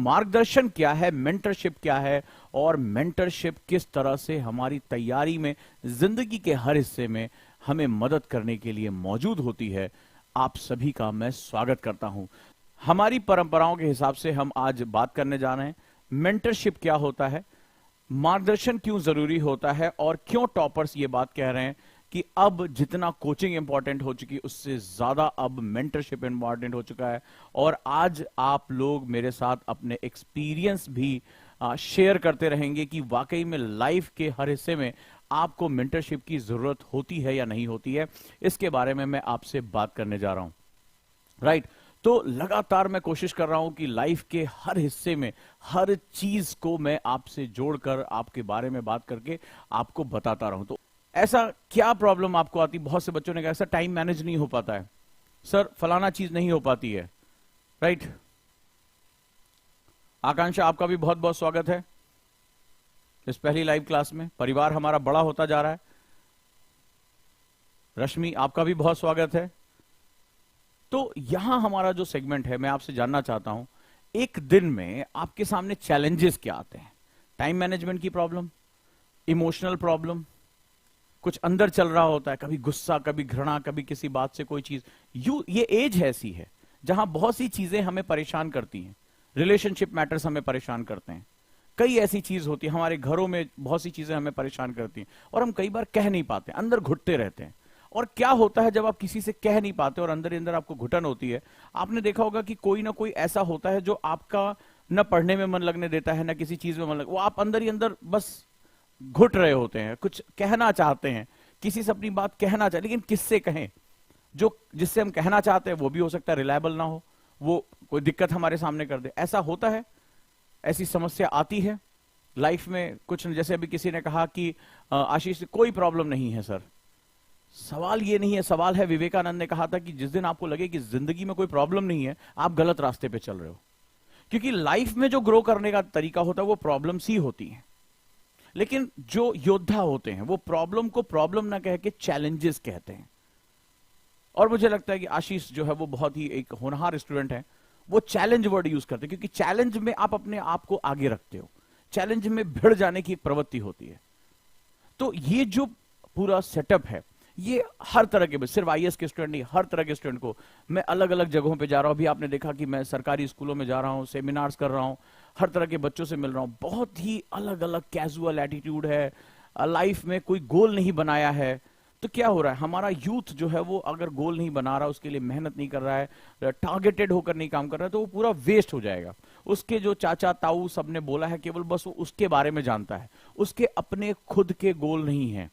मार्गदर्शन क्या है, मेंटरशिप क्या है, और मेंटरशिप किस तरह से हमारी तैयारी में, जिंदगी के हर हिस्से में हमें मदद करने के लिए मौजूद होती है, आप सभी का मैं स्वागत करता हूं। हमारी परंपराओं के हिसाब से हम आज बात करने जा रहे हैं मेंटरशिप क्या होता है, मार्गदर्शन क्यों जरूरी होता है, और क्यों टॉपर्स ये बात कह रहे हैं कि अब जितना कोचिंग इंपॉर्टेंट हो चुकी उससे ज्यादा अब मेंटरशिप इंपॉर्टेंट हो चुका है। और आज आप लोग मेरे साथ अपने एक्सपीरियंस भी शेयर करते रहेंगे कि वाकई में लाइफ के हर हिस्से में आपको मेंटरशिप की जरूरत होती है या नहीं होती है। इसके बारे में मैं आपसे बात करने जा रहा हूं, राइट। तो लगातार मैं कोशिश कर रहा हूं कि लाइफ के हर हिस्से में हर चीज को मैं आपसे जोड़कर आपके बारे में बात करके आपको बताता रहूं। तो ऐसा क्या प्रॉब्लम आपको आती? बहुत से बच्चों ने कहा सर टाइम मैनेज नहीं हो पाता है, सर फलाना चीज नहीं हो पाती है, राइट। आकांक्षा, आपका भी बहुत बहुत स्वागत है इस पहली लाइव क्लास में। परिवार हमारा बड़ा होता जा रहा है। रश्मि, आपका भी बहुत स्वागत है। तो यहां हमारा जो सेगमेंट है, मैं आपसे जानना चाहता हूं एक दिन में आपके सामने चैलेंजेस क्या आते हैं? टाइम मैनेजमेंट की प्रॉब्लम, इमोशनल प्रॉब्लम, कुछ अंदर चल रहा होता है, कभी गुस्सा, कभी घृणा, कभी किसी बात से कोई चीज। ये एज ऐसी है जहां बहुत सी चीजें हमें परेशान करती हैं। रिलेशनशिप मैटर्स हमें परेशान करते हैं, कई ऐसी चीज होती है, हमारे घरों में बहुत सी चीजें हमें परेशान करती हैं और हम कई बार कह नहीं पाते, अंदर घुटते रहते हैं। और क्या होता है जब आप किसी से कह नहीं पाते और अंदर ही अंदर आपको घुटन होती है? आपने देखा होगा कि कोई ना कोई ऐसा होता है जो आपका न पढ़ने में मन लगने देता है, न किसी चीज में मन लग, वो आप अंदर ही अंदर बस घुट रहे होते हैं, कुछ कहना चाहते हैं, किसी से अपनी बात कहना चाहते, लेकिन किससे कहें? जो जिससे हम कहना चाहते हैं वो भी हो सकता है रिलायबल ना हो, वो कोई दिक्कत हमारे सामने कर दे। ऐसा होता है, ऐसी समस्या आती है लाइफ में कुछ। जैसे अभी किसी ने कहा कि आशीष कोई प्रॉब्लम नहीं है। सर सवाल ये नहीं है, सवाल है, विवेकानंद ने कहा था कि जिस दिन आपको लगे कि जिंदगी में कोई प्रॉब्लम नहीं है, आप गलत रास्ते पे चल रहे हो। क्योंकि लाइफ में जो ग्रो करने का तरीका होता है वो प्रॉब्लम्स ही होती हैं। लेकिन जो योद्धा होते हैं वो प्रॉब्लम को प्रॉब्लम ना कह के चैलेंजेस कहते हैं। और मुझे लगता है कि आशीष जो है वो बहुत ही एक होनहार स्टूडेंट है, वो चैलेंज वर्ड यूज करते हैं, क्योंकि चैलेंज में आप अपने आप को आगे रखते हो, चैलेंज में भिड़ जाने की प्रवृत्ति होती है। तो ये जो पूरा सेटअप है, ये हर तरह के, सिर्फ आईएएस के स्टूडेंट नहीं, हर तरह के स्टूडेंट को मैं अलग अलग जगहों पे जा रहा हूं। अभी आपने देखा कि मैं सरकारी स्कूलों में जा रहा हूं, सेमिनार्स कर रहा हूं, हर तरह के बच्चों से मिल रहा हूं। बहुत ही अलग अलग कैजुअल एटीट्यूड है, लाइफ में कोई गोल नहीं बनाया है। तो क्या हो रहा है, हमारा यूथ जो है वो अगर गोल नहीं बना रहा, उसके लिए मेहनत नहीं कर रहा है, टारगेटेड होकर नहीं काम कर रहा है, तो वो पूरा वेस्ट हो जाएगा। उसके जो चाचा ताऊ सबने बोला है, केवल बस वो उसके बारे में जानता है, उसके अपने खुद के गोल नहीं है,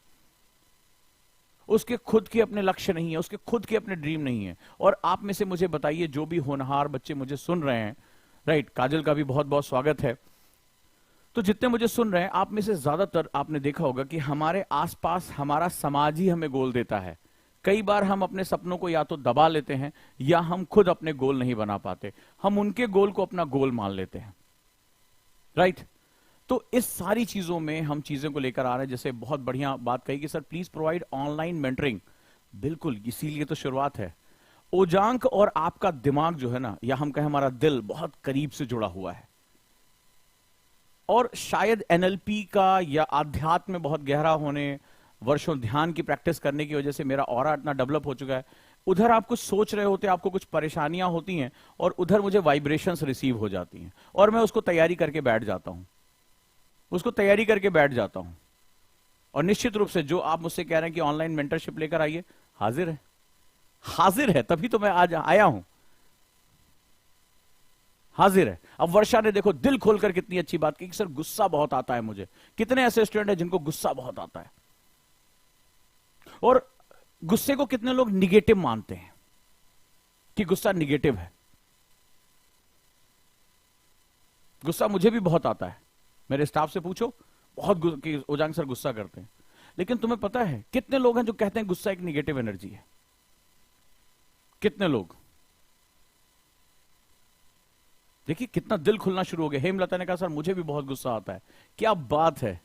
उसके खुद के अपने लक्ष्य नहीं है, उसके खुद के अपने ड्रीम नहीं है। और आप में से मुझे बताइए, जो भी होनहार बच्चे मुझे सुन रहे हैं, राइट, काजल का भी बहुत बहुत स्वागत है। तो जितने मुझे सुन रहे हैं, आप में से ज्यादातर आपने देखा होगा कि हमारे आसपास हमारा समाज ही हमें गोल देता है। कई बार हम अपने सपनों को या तो दबा लेते हैं या हम खुद अपने गोल नहीं बना पाते, हम उनके गोल को अपना गोल मान लेते हैं, राइट। तो इस सारी चीजों में हम चीजों को लेकर आ रहे हैं। जैसे बहुत बढ़िया बात कही कि sir please provide online mentoring. बिल्कुल, इसीलिए तो शुरुआत है। ओजांक और आपका दिमाग जो है ना, या हम कहें हमारा दिल, बहुत करीब से जुड़ा हुआ है। और शायद एनएलपी का या आध्यात्म में बहुत गहरा होने, वर्षों ध्यान की प्रैक्टिस करने की वजह से मेरा ऑरा इतना डेवलप हो चुका है। उधर आप कुछ सोच रहे होते, आपको कुछ परेशानियां होती हैं, और उधर मुझे वाइब्रेशंस रिसीव हो जाती हैं, और मैं उसको तैयारी करके बैठ जाता हूं, और निश्चित रूप से जो आप मुझसे कह रहे हैं कि ऑनलाइन मेंटरशिप लेकर आइए, हाजिर है, तभी तो मैं आज आया हूं, हाजिर है। अब वर्षा ने देखो दिल खोलकर कितनी अच्छी बात की कि सर गुस्सा बहुत आता है मुझे। कितने ऐसे स्टूडेंट हैं जिनको गुस्सा बहुत आता है? और गुस्से को कितने लोग निगेटिव मानते हैं कि गुस्सा निगेटिव है। गुस्सा मुझे भी बहुत आता है, मेरे स्टाफ से पूछो, बहुत ओजांग सर गुस्सा करते हैं। लेकिन तुम्हें पता है कितने लोग हैं जो कहते हैं गुस्सा एक निगेटिव एनर्जी है? कितने लोग? देखिए कितना दिल खुलना शुरू हो गया। हेमलता ने कहा सर मुझे भी बहुत गुस्सा आता है। क्या बात है,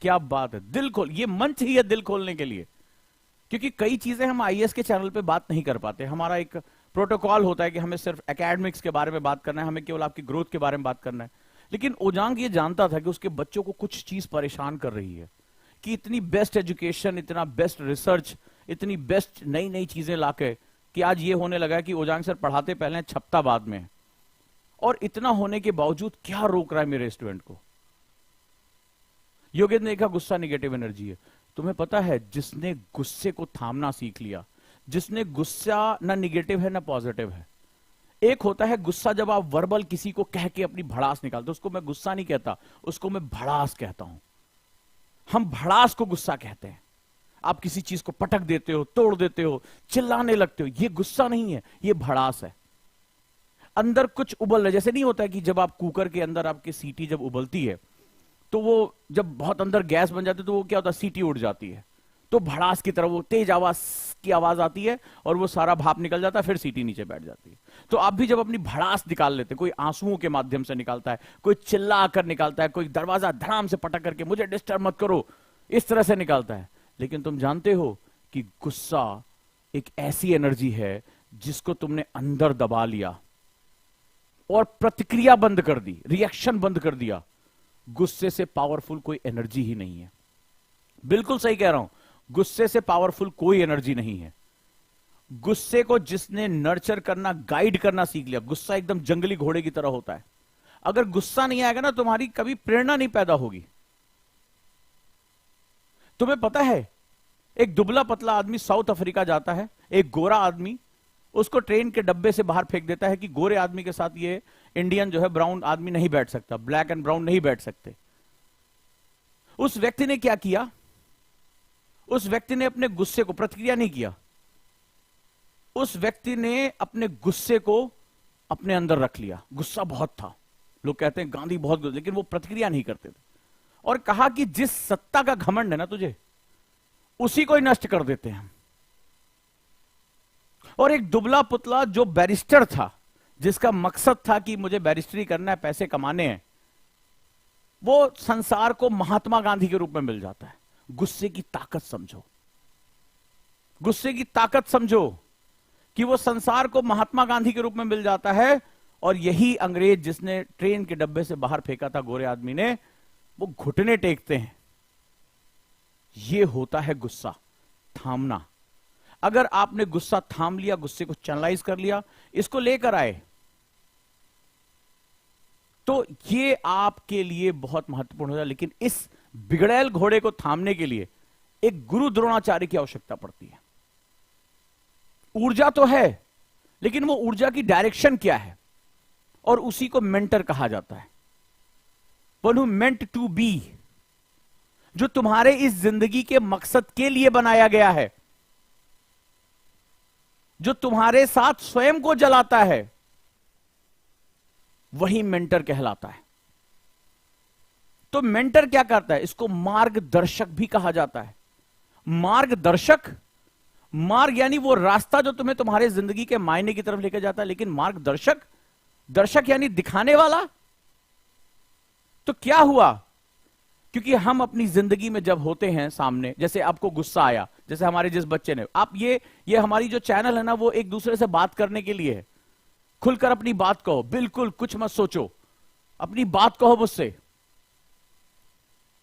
क्या बात है। दिल खोल, ये मंच ही है दिल खोलने के लिए। क्योंकि कई चीजें हम आईएएस के चैनल पे बात नहीं कर पाते, हमारा एक प्रोटोकॉल होता है कि हमें सिर्फ एकेडमिक्स के बारे में बात करना है, हमें केवल आपकी ग्रोथ के बारे में बात करना है। लेकिन ओजांग ये जानता था कि उसके बच्चों को कुछ चीज परेशान कर रही है, कि इतनी बेस्ट एजुकेशन, इतना बेस्ट रिसर्च, इतनी बेस्ट नई नई चीजें लाके, कि आज ये होने लगा है कि ओजांग सर पढ़ाते पहले हैं, छपता बाद में है। और इतना होने के बावजूद क्या रोक रहा है मेरे स्टूडेंट को? योगेंद्र ने कहा गुस्सा निगेटिव एनर्जी है। तुम्हें पता है, जिसने गुस्से को थामना सीख लिया, जिसने गुस्सा ना निगेटिव है ना पॉजिटिव है। एक होता है गुस्सा जब आप वर्बल किसी को कह के अपनी भड़ास निकालते हो, उसको मैं गुस्सा नहीं कहता, उसको मैं भड़ास कहता हूं। हम भड़ास को गुस्सा कहते हैं। आप किसी चीज को पटक देते हो, तोड़ देते हो, चिल्लाने लगते हो, ये गुस्सा नहीं है, ये भड़ास है। अंदर कुछ उबल रहा है। जैसे नहीं होता है कि जब आप कुकर के अंदर आपकी सीटी जब उबलती है, तो वो जब बहुत अंदर गैस बन जाती है, तो वो क्या होता है, सीटी उड़ जाती है, तो भड़ास की तरह वो तेज आवाज की आवाज आती है और वो सारा भाप निकल जाता है, फिर सीटी नीचे बैठ जाती है। तो आप भी जब अपनी भड़ास निकाल लेते, कोई आंसुओं के माध्यम से निकालता है, कोई चिल्ला कर निकालता है, कोई दरवाजा धड़ाम से पटक करके मुझे डिस्टर्ब मत करो, इस तरह से निकालता है। लेकिन तुम जानते हो कि गुस्सा एक ऐसी एनर्जी है जिसको तुमने अंदर दबा लिया और प्रतिक्रिया बंद कर दी, रिएक्शन बंद कर दिया। गुस्से से पावरफुल कोई एनर्जी ही नहीं है। बिल्कुल सही कह रहा हूं, गुस्से से पावरफुल कोई एनर्जी नहीं है। गुस्से को जिसने नर्चर करना, गाइड करना सीख लिया, गुस्सा एकदम जंगली घोड़े की तरह होता है। अगर गुस्सा नहीं आएगा ना, तुम्हारी कभी प्रेरणा नहीं पैदा होगी। तुम्हें पता है, एक दुबला पतला आदमी साउथ अफ्रीका जाता है, एक गोरा आदमी उसको ट्रेन के डब्बे से बाहर फेंक देता है कि गोरे आदमी के साथ ये इंडियन जो है ब्राउन आदमी नहीं बैठ सकता, ब्लैक एंड ब्राउन नहीं बैठ सकते। उस व्यक्ति ने क्या किया? उस व्यक्ति ने अपने गुस्से को, प्रतिक्रिया नहीं किया, उस व्यक्ति ने अपने गुस्से को अपने अंदर रख लिया। गुस्सा बहुत था, लोग कहते हैं गांधी बहुत गुस्सा, लेकिन वो प्रतिक्रिया नहीं करते थे। और कहा कि जिस सत्ता का घमंड है ना तुझे, उसी को ही नष्ट कर देते हैं हम। और एक दुबला पुतला जो बैरिस्टर था, जिसका मकसद था कि मुझे बैरिस्टरी करना है, पैसे कमाने हैं, वो संसार को महात्मा गांधी के रूप में मिल जाता है। गुस्से की ताकत समझो, गुस्से की ताकत समझो कि वो संसार को महात्मा गांधी के रूप में मिल जाता है। और यही अंग्रेज जिसने ट्रेन के डब्बे से बाहर फेंका था गोरे आदमी ने, वो घुटने टेकते हैं। ये होता है गुस्सा थामना। अगर आपने गुस्सा थाम लिया, गुस्से को चैनलाइज कर लिया, इसको लेकर आए, तो ये आपके लिए बहुत महत्वपूर्ण हो जाए। लेकिन इस बिगड़ैल घोड़े को थामने के लिए एक गुरु द्रोणाचार्य की आवश्यकता पड़ती है। ऊर्जा तो है, लेकिन वो ऊर्जा की डायरेक्शन क्या है? और उसी को मेंटर कहा जाता है। One who meant to be, जो तुम्हारे इस जिंदगी के मकसद के लिए बनाया गया है, जो तुम्हारे साथ स्वयं को जलाता है, वही मेंटर कहलाता है। तो मेंटर क्या करता है? इसको मार्गदर्शक भी कहा जाता है। मार्गदर्शक, मार्ग यानी वो रास्ता जो तुम्हें तुम्हारे जिंदगी के मायने की तरफ लेकर जाता है। लेकिन मार्गदर्शक, दर्शक यानी दिखाने वाला। तो क्या हुआ? क्योंकि हम अपनी जिंदगी में जब होते हैं सामने, जैसे आपको गुस्सा आया, जैसे हमारे जिस बच्चे ने, आप ये हमारी जो चैनल है ना, वो एक दूसरे से बात करने के लिए है। खुलकर अपनी बात कहो, बिल्कुल कुछ मत सोचो, अपनी बात कहो मुझसे।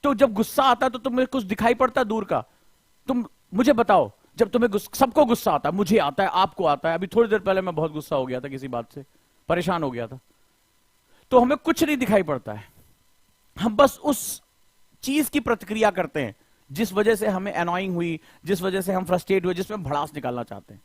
तो जब गुस्सा आता है तो तुम्हें कुछ दिखाई पड़ता है दूर का? तुम मुझे बताओ, जब तुम्हें सबको गुस्सा आता है, मुझे आता है, आपको आता है। अभी थोड़ी देर पहले मैं बहुत गुस्सा हो गया था, किसी बात से परेशान हो गया था, तो हमें कुछ नहीं दिखाई पड़ता है। हम बस उस चीज की प्रतिक्रिया करते हैं जिस वजह से हमें अनॉइंग हुई, जिस वजह से हम फ्रस्ट्रेट हुए, जिसमें भड़ास निकालना चाहते हैं।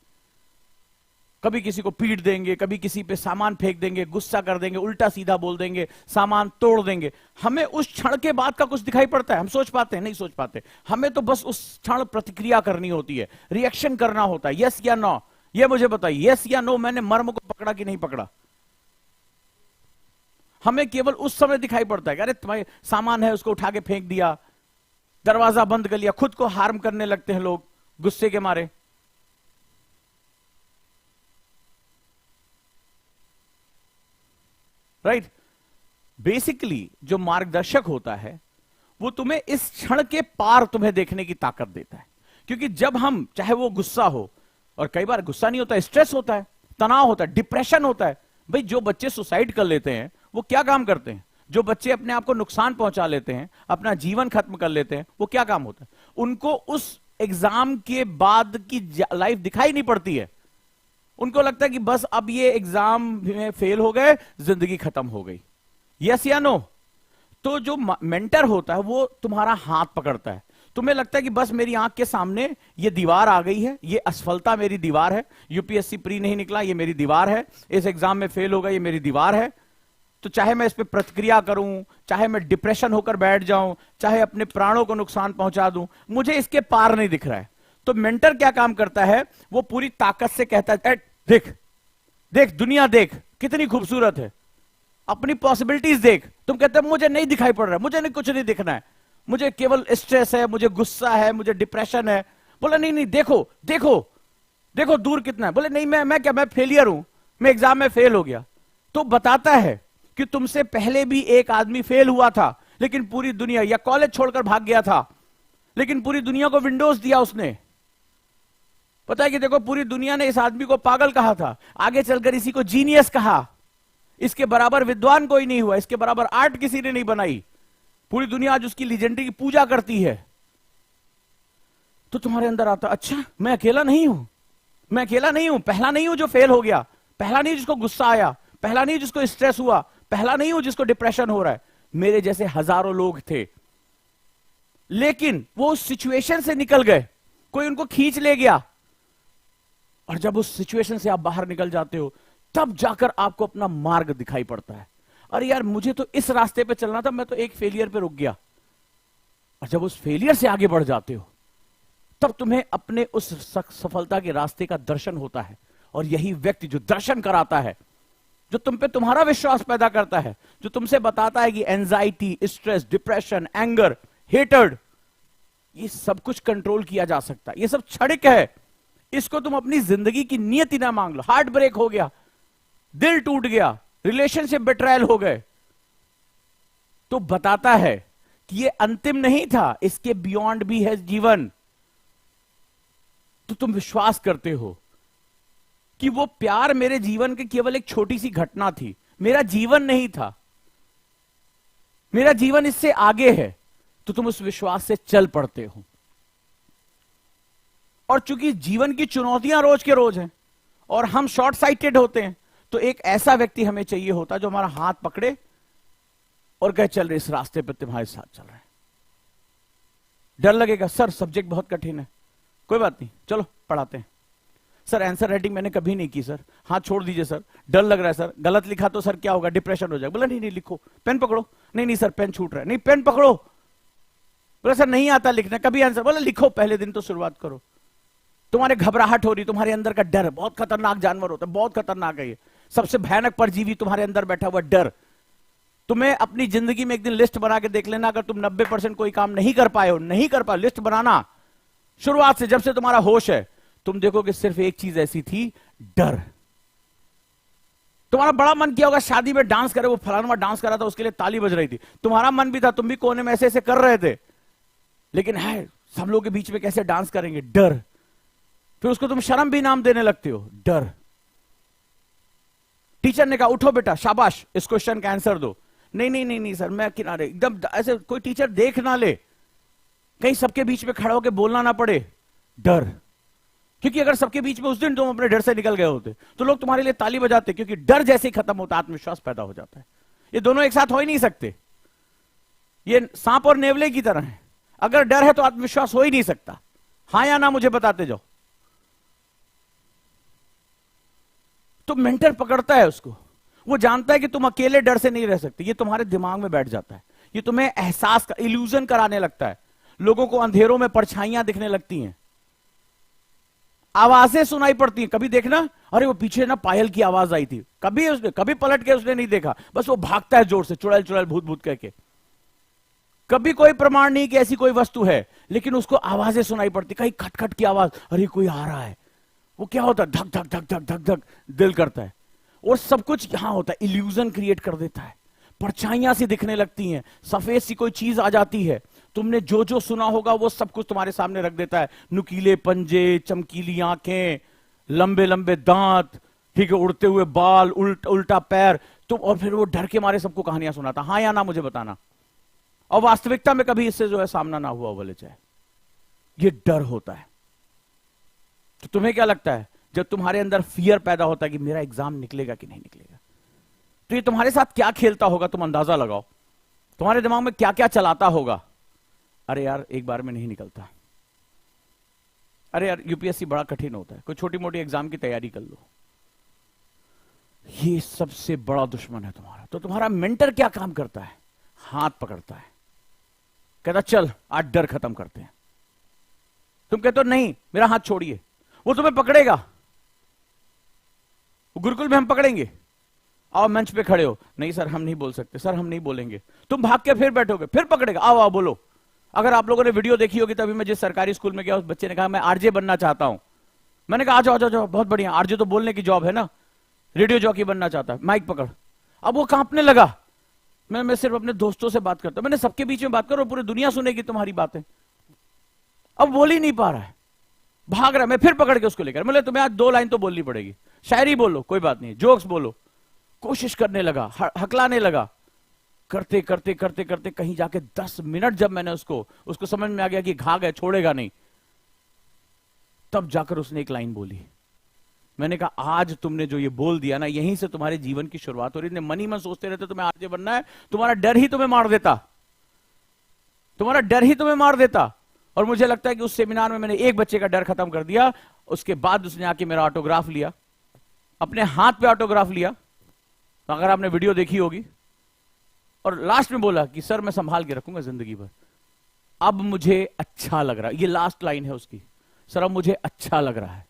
कभी किसी को पीट देंगे, कभी किसी पे सामान फेंक देंगे, गुस्सा कर देंगे, उल्टा सीधा बोल देंगे, सामान तोड़ देंगे। हमें उस क्षण के बाद का कुछ दिखाई पड़ता है? हम सोच पाते हैं? नहीं सोच पाते। हमें तो बस उस क्षण प्रतिक्रिया करनी होती है, रिएक्शन करना होता है, यस या नो। ये मुझे बताइए, यस या नो, मैंने मर्म को पकड़ा कि नहीं पकड़ा? हमें केवल उस समय दिखाई पड़ता है कि अरे तुम्हारे सामान है, उसको उठा के फेंक दिया, दरवाजा बंद कर लिया। खुद को हार्म करने लगते हैं लोग गुस्से के मारे। राइट? बेसिकली जो मार्गदर्शक होता है वो तुम्हें इस क्षण के पार तुम्हें देखने की ताकत देता है। क्योंकि जब हम, चाहे वो गुस्सा हो, और कई बार गुस्सा नहीं होता, स्ट्रेस होता है, तनाव होता है, डिप्रेशन होता है। भाई जो बच्चे सुसाइड कर लेते हैं वो क्या काम करते हैं? जो बच्चे अपने आप को नुकसान पहुंचा लेते हैं, अपना जीवन खत्म कर लेते हैं, वो क्या काम होता है? उनको उस एग्जाम के बाद की लाइफ दिखाई नहीं पड़ती है। उनको लगता है कि बस अब ये एग्जाम में फेल हो गए, जिंदगी खत्म हो गई। यस या नो? तो जो मेंटर होता है वो तुम्हारा हाथ पकड़ता है। तुम्हें लगता है कि बस मेरी आंख के सामने ये दीवार आ गई है, ये असफलता मेरी दीवार है, यूपीएससी प्री नहीं निकला ये मेरी दीवार है, इस एग्जाम में फेल हो गया ये मेरी दीवार है। तो चाहे मैं इस पर प्रतिक्रिया करूं, चाहे मैं डिप्रेशन होकर बैठ जाऊं, चाहे अपने प्राणों को नुकसान पहुंचा दूं, मुझे इसके पार नहीं दिख रहा है। तो मेंटर क्या काम करता है? वो पूरी ताकत से कहता है, देख देख दुनिया देख कितनी खूबसूरत है, अपनी पॉसिबिलिटीज देख। तुम कहते हो मुझे नहीं दिखाई पड़ रहा है, मुझे नहीं कुछ नहीं दिखना है, मुझे केवल स्ट्रेस है, मुझे गुस्सा है, मुझे डिप्रेशन है। बोला नहीं नहीं, देखो देखो देखो दूर कितना है। बोले नहीं मैं फेलियर हूं, मैं एग्जाम में फेल हो गया। तो बताता है कि तुमसे पहले भी एक आदमी फेल हुआ था, लेकिन पूरी दुनिया, या कॉलेज छोड़कर भाग गया था, लेकिन पूरी दुनिया को विंडोज दिया उसने। पता है कि देखो पूरी दुनिया ने इस आदमी को पागल कहा था, आगे चलकर इसी को जीनियस कहा। इसके बराबर विद्वान कोई नहीं हुआ, इसके बराबर आर्ट किसी ने नहीं बनाई। पूरी दुनिया आज उसकी लीजेंडरी की पूजा करती है। तो तुम्हारे अंदर आता, अच्छा मैं अकेला नहीं हूं, मैं अकेला नहीं हूं, पहला नहीं हूं जो फेल हो गया, पहला नहीं जिसको गुस्सा आया, पहला नहीं जिसको स्ट्रेस हुआ, पहला नहीं हूं जिसको डिप्रेशन हो रहा है। मेरे जैसे हजारों लोग थे, लेकिन वो उस सिचुएशन से निकल गए, कोई उनको खींच ले गया। और जब उस सिचुएशन से आप बाहर निकल जाते हो, तब जाकर आपको अपना मार्ग दिखाई पड़ता है। अरे यार मुझे तो इस रास्ते पे चलना था, मैं तो एक फेलियर पे रुक गया। और जब उस फेलियर से आगे बढ़ जाते हो, तब तुम्हें अपने उस सफलता के रास्ते का दर्शन होता है। और यही व्यक्ति जो दर्शन कराता है, जो तुम पे तुम्हारा विश्वास पैदा करता है, जो तुमसे बताता है कि anxiety, stress, depression, anger, hatred, ये सब कुछ कंट्रोल किया जा सकता है, ये सब क्षणिक है। इसको तुम अपनी जिंदगी की नियति ना मांग लो। हार्ट ब्रेक हो गया, दिल टूट गया, रिलेशनशिप बेट्रायल हो गए, तो बताता है कि ये अंतिम नहीं था, इसके बियॉन्ड भी है जीवन। तो तुम विश्वास करते हो कि वो प्यार मेरे जीवन की केवल एक छोटी सी घटना थी, मेरा जीवन नहीं था, मेरा जीवन इससे आगे है। तो तुम उस विश्वास से चल पड़ते हो। और चूंकि जीवन की चुनौतियां रोज के रोज हैं और हम शॉर्ट साइटेड होते हैं, तो एक ऐसा व्यक्ति हमें चाहिए होता जो हमारा हाथ पकड़े और कहे चल रहे इस रास्ते पर तुम्हारे साथ चल रहे हैं। डर लगेगा, सर सब्जेक्ट बहुत कठिन है, कोई बात नहीं चलो पढ़ाते हैं। सर आंसर राइटिंग मैंने कभी नहीं की सर, हाथ छोड़ दीजिए सर, डर लग रहा है सर, गलत लिखा तो सर क्या होगा, डिप्रेशन हो जाएगा। बोला नहीं नहीं लिखो, पेन पकड़ो, नहीं नहीं सर पेन छूट रहा है, नहीं पेन पकड़ो। बोला सर नहीं आता लिखना कभी आंसर, बोला लिखो, पहले दिन तो शुरुआत करो। तुम्हारे घबराहट हो रही, तुम्हारे अंदर का डर, बहुत खतरनाक जानवर होता है, बहुत खतरनाक है ये, सबसे भयानक परजीवी तुम्हारे अंदर बैठा हुआ डर। तुम्हें अपनी जिंदगी में एक दिन लिस्ट बना के देख लेना, अगर तुम 90% कोई काम नहीं कर पाए हो, नहीं कर पाए, लिस्ट बनाना शुरुआत से, जब से तुम्हारा होश है, तुम देखोगे सिर्फ एक चीज ऐसी थी, डर। तुम्हारा बड़ा मन किया होगा शादी में डांस करे, वो फलाना डांस करा था उसके लिए ताली बज रही थी, तुम्हारा मन भी था, तुम भी कोने में ऐसे ऐसे कर रहे थे, लेकिन है सब लोगों के बीच में कैसे डांस करेंगे, डर। फिर उसको तुम शर्म भी नाम देने लगते हो, डर। टीचर ने कहा उठो बेटा शाबाश इस क्वेश्चन का आंसर दो, नहीं नहीं नहीं नहीं सर मैं किनारे, एकदम ऐसे कोई टीचर देख ना ले, कहीं सबके बीच में खड़ा होकर बोलना ना पड़े, डर। क्योंकि अगर सबके बीच में उस दिन तुम अपने डर से निकल गए होते तो लोग तुम्हारे लिए ताली बजाते, क्योंकि डर जैसे ही खत्म होता आत्मविश्वास पैदा हो जाता है। ये दोनों एक साथ हो ही नहीं सकते, ये सांप और नेवले की तरह है। अगर डर है तो आत्मविश्वास हो ही नहीं सकता। हां या ना मुझे बताते जाओ। तो मेंटर पकड़ता है उसको, वो जानता है कि तुम अकेले डर से नहीं रह सकते, ये तुम्हारे दिमाग में बैठ जाता है, ये तुम्हें एहसास का इल्यूजन कराने लगता है। लोगों को अंधेरों में परछाइयां दिखने लगती हैं, आवाजें सुनाई पड़ती हैं। कभी देखना अरे वो पीछे ना पायल की आवाज आई थी, कभी पलट के उसने नहीं देखा, बस वो भागता है जोर से, चुड़ैल चुड़ैल भूत भूत कह के। कभी कोई प्रमाण नहीं कि ऐसी कोई वस्तु है, लेकिन उसको आवाजें सुनाई पड़ती, कहीं खटखट की आवाज, अरे कोई आ रहा है। वो क्या होता है, धक धक धक धक धक धक दिल करता है। और सब कुछ यहां होता है, इल्यूजन क्रिएट कर देता है, परछाइयां सी दिखने लगती हैं, सफेद सी कोई चीज आ जाती है। तुमने जो जो सुना होगा वो सब कुछ तुम्हारे सामने रख देता है, नुकीले पंजे, चमकीली आंखें, लंबे लंबे दांत, ठीक है, उड़ते हुए बाल, उल्टा पैर, तो और फिर वो डर के मारे सबको कहानियां सुनाता, हाँ या ना मुझे बताना। और वास्तविकता में कभी इससे जो है सामना ना हुआ बोले चाहे, ये डर होता है। तो तुम्हें क्या लगता है, जब तुम्हारे अंदर फियर पैदा होता है कि मेरा एग्जाम निकलेगा कि नहीं निकलेगा, तो ये तुम्हारे साथ क्या खेलता होगा, तुम अंदाजा लगाओ। तुम्हारे दिमाग में क्या क्या चलाता होगा। अरे यार एक बार में नहीं निकलता, अरे यार यूपीएससी बड़ा कठिन होता है, कोई छोटी मोटी एग्जाम की तैयारी कर लो। ये सबसे बड़ा दुश्मन है तुम्हारा। तो तुम्हारा मेंटर क्या काम करता है, हाथ पकड़ता है, कहता चल आज डर खत्म करते हैं। तुम कहते हो नहीं मेरा हाथ छोड़िए, वो तुम्हें पकड़ेगा। गुरुकुल में हम पकड़ेंगे, आओ मंच पे खड़े हो, नहीं सर हम नहीं बोल सकते, सर हम नहीं बोलेंगे। तुम भाग के फिर बैठोगे, फिर पकड़ेगा, आओ आओ बोलो। अगर आप लोगों ने वीडियो देखी होगी, तभी मैं जिस सरकारी स्कूल में गया उस बच्चे ने कहा मैं आरजे बनना चाहता हूं। मैंने कहा आ जाओ जाओ जाओ, बहुत बढ़िया, आरजे तो बोलने की जॉब है ना, रेडियो जॉकी बनना चाहता है, माइक पकड़। अब वो कांपने लगा। मैं सिर्फ अपने दोस्तों से बात करता हूं, मैंने सबके बीच में बात करो, पूरी दुनिया सुनेगी तुम्हारी बातें। अब बोल ही नहीं पा रहा है, भाग रहा है। मैं फिर पकड़ के उसको लेकर, बोले तुम्हें आज 2 लाइन तो बोलनी पड़ेगी, शायरी बोलो कोई बात नहीं, जोक्स बोलो। कोशिश करने लगा, हकलाने लगा, करते करते करते करते कहीं जाके 10 मिनट जब मैंने उसको समझ में आ गया कि घा गए, छोड़ेगा नहीं, तब जाकर उसने एक लाइन बोली। मैंने कहा आज तुमने जो ये बोल दिया ना, यहीं से तुम्हारे जीवन की शुरुआत हो रही है। मन ही मन सोचते रहते तुम्हें आरजे बनना है, तुम्हारा डर ही तुम्हें मार देता, तुम्हारा डर ही तुम्हें मार देता। और मुझे लगता है कि उस सेमिनार में मैंने एक बच्चे का डर खत्म कर दिया। उसके बाद उसने आके मेरा ऑटोग्राफ लिया, अपने हाथ पे ऑटोग्राफ लिया, अगर आपने वीडियो देखी होगी, और लास्ट में बोला कि सर मैं संभाल के रखूंगा जिंदगी भर, अब मुझे अच्छा लग रहा है। ये लास्ट लाइन है उसकी, सर अब मुझे अच्छा लग रहा है।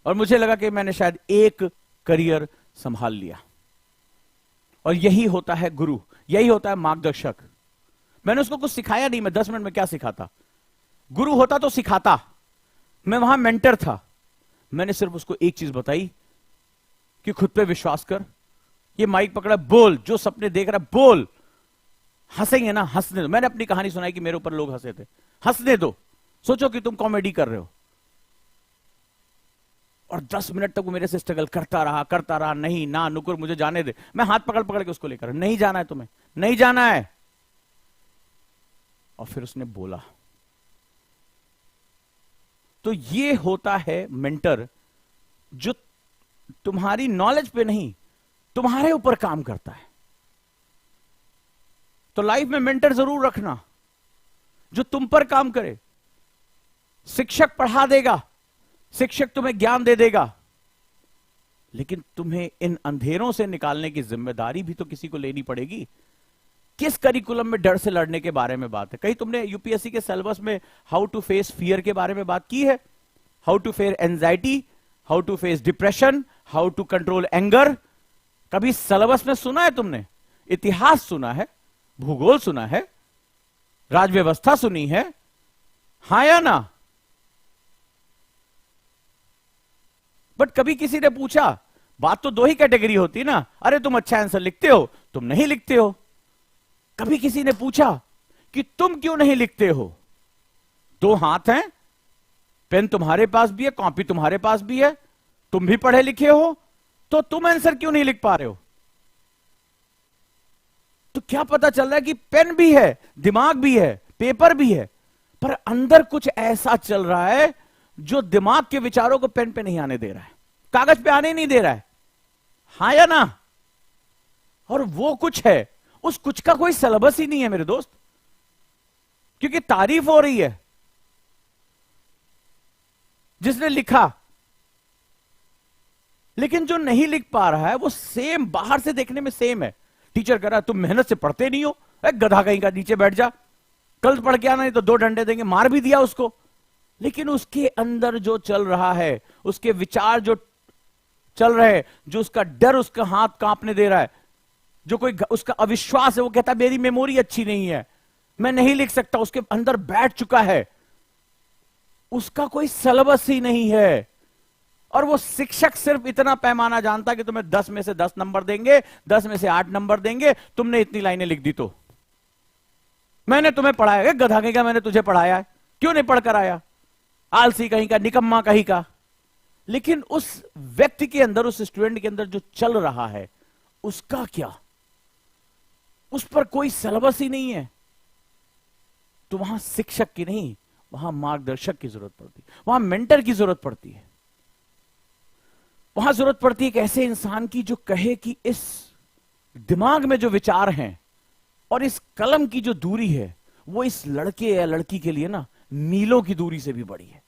और मुझे लगा कि मैंने शायद एक करियर संभाल लिया। और यही होता है गुरु, यही होता है मार्गदर्शक। मैंने उसको कुछ सिखाया नहीं, मैं 10 मिनट में क्या सिखाता। गुरु होता तो सिखाता, मैं वहां मेंटर था। मैंने सिर्फ उसको एक चीज बताई कि खुद पे विश्वास कर, ये माइक पकड़ा, बोल, जो सपने देख रहा है बोल, हंसेंगे ना हंसने दो। मैंने अपनी कहानी सुनाई कि मेरे ऊपर लोग हंसे थे, हंसने दो, सोचो कि तुम कॉमेडी कर रहे हो। और 10 मिनट तक वो मेरे से स्ट्रगल करता रहा, नहीं ना नुकुर मुझे जाने दे। मैं हाथ पकड़ पकड़ के उसको लेकर, नहीं जाना है तुम्हें, नहीं जाना है। और फिर उसने बोला। तो ये होता है मेंटर, जो तुम्हारी नॉलेज पे नहीं, तुम्हारे ऊपर काम करता है। तो लाइफ में मेंटर जरूर रखना, जो तुम पर काम करे। शिक्षक पढ़ा देगा, शिक्षक तुम्हें ज्ञान दे देगा, लेकिन तुम्हें इन अंधेरों से निकालने की जिम्मेदारी भी तो किसी को लेनी पड़ेगी। किस करिकुलम में डर से लड़ने के बारे में बात है? कहीं तुमने यूपीएससी के सिलेबस में हाउ टू फेस फियर के बारे में बात की है? How to face anxiety, how to face depression, how to control anger? कभी सिलेबस में सुना है तुमने? इतिहास सुना है, भूगोल सुना है, राज व्यवस्था सुनी है, हां या ना? बट कभी किसी ने पूछा, बात तो 2 ही कैटेगरी होती ना, अरे तुम अच्छा आंसर लिखते हो, तुम नहीं लिखते हो। कभी किसी ने पूछा कि तुम क्यों नहीं लिखते हो? 2 हाथ हैं, पेन तुम्हारे पास भी है, कॉपी तुम्हारे पास भी है, तुम भी पढ़े लिखे हो, तो तुम आंसर क्यों नहीं लिख पा रहे हो? तो क्या पता चल रहा है कि पेन भी है, दिमाग भी है, पेपर भी है, पर अंदर कुछ ऐसा चल रहा है जो दिमाग के विचारों को पेन पे नहीं आने दे रहा है, कागज पे आने नहीं दे रहा है, हां या ना? और वो कुछ है, उस कुछ का कोई सिलेबस ही नहीं है मेरे दोस्त, क्योंकि तारीफ हो रही है जिसने लिखा, लेकिन जो नहीं लिख पा रहा है वो सेम, बाहर से देखने में सेम है। टीचर कह रहा है तुम मेहनत से पढ़ते नहीं हो, गधा कहीं का, नीचे बैठ जा, कल पढ़ के आना नहीं तो 2 डंडे देंगे। मार भी दिया उसको, लेकिन उसके अंदर जो चल रहा है, उसके विचार जो चल रहे हैं, जो उसका डर उसका हाथ कांपने दे रहा है, जो कोई उसका अविश्वास है, वो कहता है मेरी मेमोरी अच्छी नहीं है, मैं नहीं लिख सकता, उसके अंदर बैठ चुका है, उसका कोई सिलेबस ही नहीं है। और वो शिक्षक सिर्फ इतना पैमाना जानता है कि तुम्हें 10 में से 10 नंबर देंगे, 10 में से 8 नंबर देंगे, तुमने इतनी लाइनें लिख दी तो मैंने तुम्हें पढ़ाया, गधा कहीं का मैंने तुझे पढ़ाया है, क्यों नहीं पढ़कर आया? आलसी कहीं का, निकम्मा कहीं का। लेकिन उस व्यक्ति के अंदर, उस स्टूडेंट के अंदर जो चल रहा है उसका क्या, उस पर कोई सिलेबस ही नहीं है, तो वहां शिक्षक की नहीं, वहां मार्गदर्शक की जरूरत पड़ती है, वहां मेंटर की जरूरत पड़ती है। वहां जरूरत पड़ती है एक ऐसे इंसान की जो कहे कि इस दिमाग में जो विचार हैं और इस कलम की जो दूरी है वो इस लड़के या लड़की के लिए ना मीलों की दूरी से भी बड़ी है।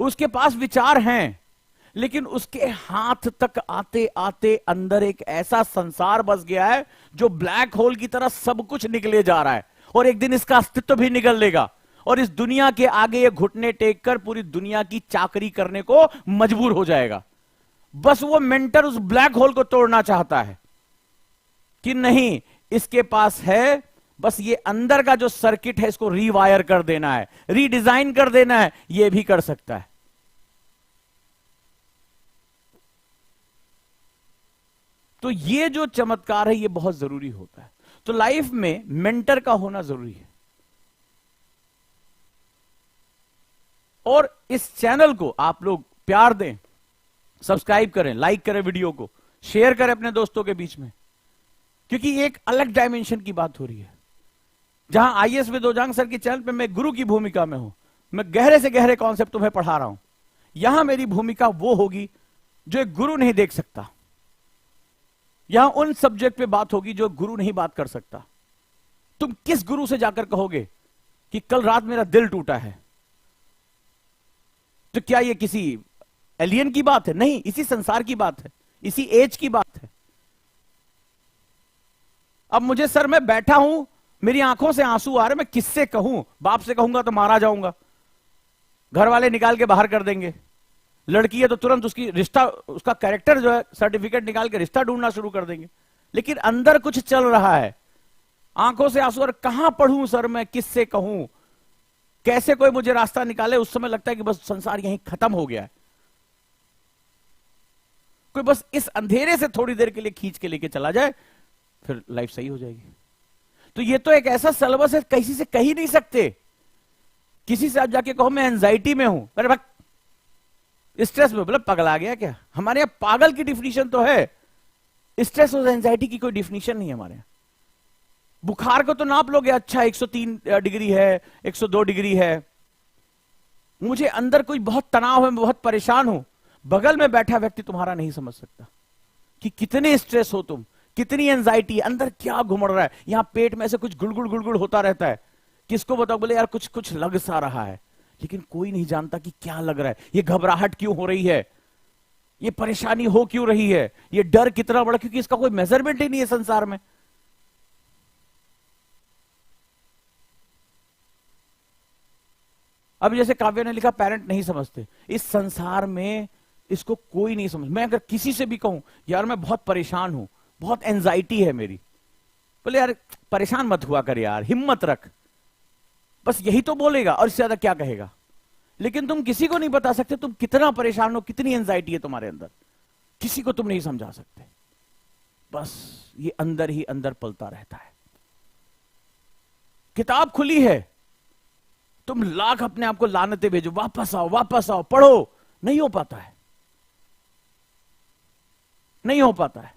उसके पास विचार हैं, लेकिन उसके हाथ तक आते आते अंदर एक ऐसा संसार बस गया है जो ब्लैक होल की तरह सब कुछ निकले जा रहा है, और एक दिन इसका अस्तित्व भी निकल लेगा और इस दुनिया के आगे ये घुटने टेक कर पूरी दुनिया की चाकरी करने को मजबूर हो जाएगा। बस वो मेंटर उस ब्लैक होल को तोड़ना चाहता है कि नहीं, इसके पास है बस ये अंदर का जो सर्किट है इसको रीवायर कर देना है, रीडिजाइन कर देना है, ये भी कर सकता है। तो ये जो चमत्कार है ये बहुत जरूरी होता है। तो लाइफ में मेंटर का होना जरूरी है। और इस चैनल को आप लोग प्यार दें, सब्सक्राइब करें, लाइक करें, वीडियो को शेयर करें अपने दोस्तों के बीच में, क्योंकि एक अलग डायमेंशन की बात हो रही है। जहां आईएएस विदोजांग सर के चैनल पे मैं गुरु की भूमिका में हूं, मैं गहरे से गहरे कॉन्सेप्ट तुम्हें पढ़ा रहा हूं, यहां मेरी भूमिका वो होगी जो एक गुरु नहीं देख सकता। यहां उन सब्जेक्ट पे बात होगी जो गुरु नहीं बात कर सकता। तुम किस गुरु से जाकर कहोगे कि कल रात मेरा दिल टूटा है? तो क्या ये किसी एलियन की बात है? नहीं, इसी संसार की बात है, इसी एज की बात है। अब मुझे सर मैं बैठा हूं, मेरी आंखों से आंसू आ रहे, मैं किससे कहूं? बाप से कहूंगा तो मारा जाऊंगा, घर वाले निकाल के बाहर कर देंगे। लड़की है तो तुरंत उसकी रिश्ता, उसका कैरेक्टर जो है सर्टिफिकेट निकाल के रिश्ता ढूंढना शुरू कर देंगे। लेकिन अंदर कुछ चल रहा है, आंखों से आंसू, और कहां पढ़ूं सर मैं, किससे कहूं, कैसे कोई मुझे रास्ता निकाले? उस समय लगता है कि बस संसार यहीं खत्म हो गया है। कोई बस इस अंधेरे से थोड़ी देर के लिए खींच के लेके चला जाए, फिर लाइफ सही हो जाएगी। तो ये तो एक ऐसा सिलेबस है, किसी से कह ही नहीं सकते। किसी से आप जाके कहो मैं एंजाइटी में हूं, अरे भाई स्ट्रेस में, मतलब पगला गया क्या? हमारे यहां पागल की डिफिनीशन तो है, स्ट्रेस और एंजाइटी की कोई डिफिनीशन नहीं है हमारे यहां। बुखार को तो नाप लोगे, अच्छा 103 डिग्री है, 102 डिग्री है। मुझे अंदर कोई बहुत तनाव है, मैं बहुत परेशान हूं, बगल में बैठा व्यक्ति तुम्हारा नहीं समझ सकता कि कितने स्ट्रेस हो तुम, कितनी एंजाइटी, अंदर क्या घुमड़ रहा है। यहां पेट में से कुछ गुड़गुड़ गुड़गुड़ होता रहता है, किसको बताओ? बोले यार कुछ कुछ लग सा रहा है, लेकिन कोई नहीं जानता कि क्या लग रहा है, ये घबराहट क्यों हो रही है, ये परेशानी हो क्यों रही है, ये डर कितना बड़ा, क्योंकि इसका कोई मेजरमेंट ही नहीं है संसार में। अब जैसे काव्य ने लिखा, पेरेंट नहीं समझते, इस संसार में इसको कोई नहीं समझ। मैं अगर किसी से भी कहूं यार मैं बहुत परेशान हूं, बहुत एंजाइटी है मेरी, बोले यार परेशान मत हुआ कर यार, हिम्मत रख, बस यही तो बोलेगा और इससे ज्यादा क्या कहेगा। लेकिन तुम किसी को नहीं बता सकते तुम कितना परेशान हो, कितनी एंजाइटी है तुम्हारे अंदर, किसी को तुम नहीं समझा सकते। बस ये अंदर ही अंदर पलता रहता है। किताब खुली है, तुम लाख अपने आप को लानते भेजो, वापस आओ पढ़ो, नहीं हो पाता है, नहीं हो पाता है।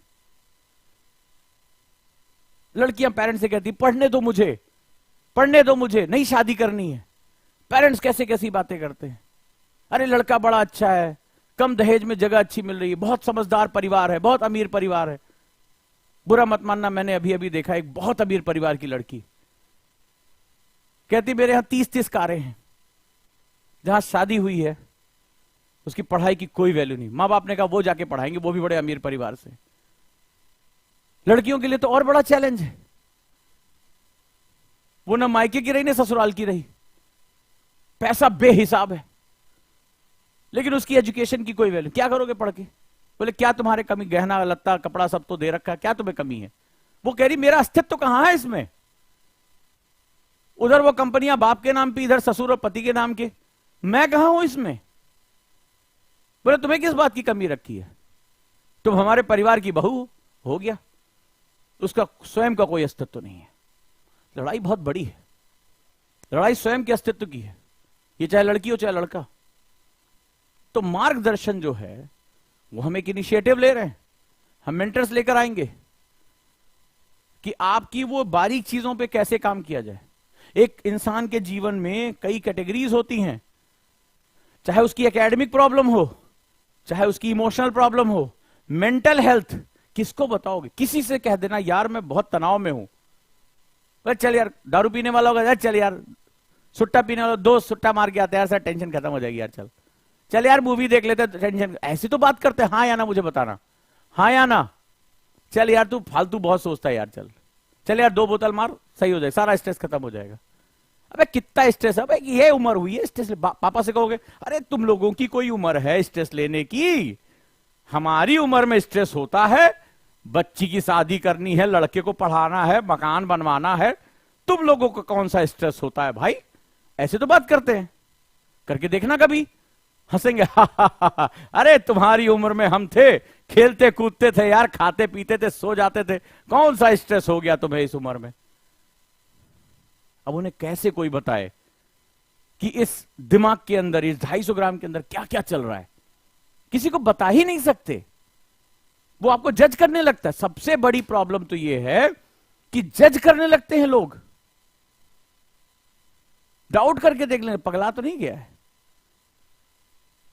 लड़कियां पेरेंट्स से कहती पढ़ने दो मुझे, पढ़ने दो मुझे, नहीं शादी करनी है। पेरेंट्स कैसे कैसी बातें करते हैं, अरे लड़का बड़ा अच्छा है, कम दहेज में जगह अच्छी मिल रही है, बहुत समझदार परिवार है, बहुत अमीर परिवार है। बुरा मत मानना, मैंने अभी अभी देखा एक बहुत अमीर परिवार की लड़की कहती मेरे यहां 30-30 कारें हैं, जहां शादी हुई है उसकी पढ़ाई की कोई वैल्यू नहीं। मां बाप ने कहा वो जाके पढ़ाएंगे, वो भी बड़े अमीर परिवार से। लड़कियों के लिए तो और बड़ा चैलेंज है, वो ना मायके की रही ना ससुराल की रही, पैसा बेहिसाब है, लेकिन उसकी एजुकेशन की कोई वैल्यू। क्या करोगे पढ़ के? बोले क्या तुम्हारे कमी, गहना लत्ता कपड़ा सब तो दे रखा है, क्या तुम्हें कमी है? वो कह रही मेरा अस्तित्व तो कहां है इसमें, उधर वो कंपनियां बाप के नाम पे, इधर ससुर और पति के नाम के, मैं कहां हूं इसमें? बोले तुम्हें किस बात की कमी रखी है, तुम हमारे परिवार की बहू हो गया, उसका स्वयं का कोई अस्तित्व नहीं है। लड़ाई बहुत बड़ी है, लड़ाई स्वयं के अस्तित्व की है, ये चाहे लड़की हो चाहे लड़का। तो मार्गदर्शन जो है वो हम एक इनिशिएटिव ले रहे हैं, हम मेंटर्स लेकर आएंगे कि आपकी वो बारीक चीजों पे कैसे काम किया जाए। एक इंसान के जीवन में कई कैटेगरीज होती हैं, चाहे उसकी एकेडमिक प्रॉब्लम हो, चाहे उसकी इमोशनल प्रॉब्लम हो, मेंटल हेल्थ। किसको बताओगे? किसी से कह देना यार मैं बहुत तनाव में हूं, अरे चल यार दारू पीने वाला होगा, चल यार सुट्टा पीने वाला दोस्त सुट्टा मार के आता है यार, सर टेंशन खत्म हो जाएगी यार, चल चल यार मूवी देख लेते, टेंशन। ऐसी तो बात करते हैं, हाँ या ना मुझे बताना, हाँ या ना। चल यार तू फालतू बहुत सोचता है यार, चल चल यार 2 बोतल मार, सही हो जाएगा, सारा स्ट्रेस खत्म हो जाएगा। अबे कितना स्ट्रेस है, ये उम्र हुई है स्ट्रेस। पापा से कहोगे अरे तुम लोगों की कोई उम्र है स्ट्रेस लेने की? हमारी उम्र में स्ट्रेस होता है, बच्ची की शादी करनी है, लड़के को पढ़ाना है, मकान बनवाना है। तुम लोगों को कौन सा स्ट्रेस होता है भाई? ऐसे तो बात करते हैं, करके देखना कभी, हंसेंगे अरे तुम्हारी उम्र में हम थे, खेलते कूदते थे यार, खाते पीते थे, सो जाते थे, कौन सा स्ट्रेस हो गया तुम्हें इस उम्र में? अब उन्हें कैसे कोई बताए कि इस दिमाग के अंदर, इस 250 ग्राम के अंदर क्या क्या चल रहा है? किसी को बता ही नहीं सकते, वो आपको जज करने लगता है। सबसे बड़ी प्रॉब्लम तो ये है कि जज करने लगते हैं लोग। डाउट करके देख लेंगे पगला तो नहीं गया है,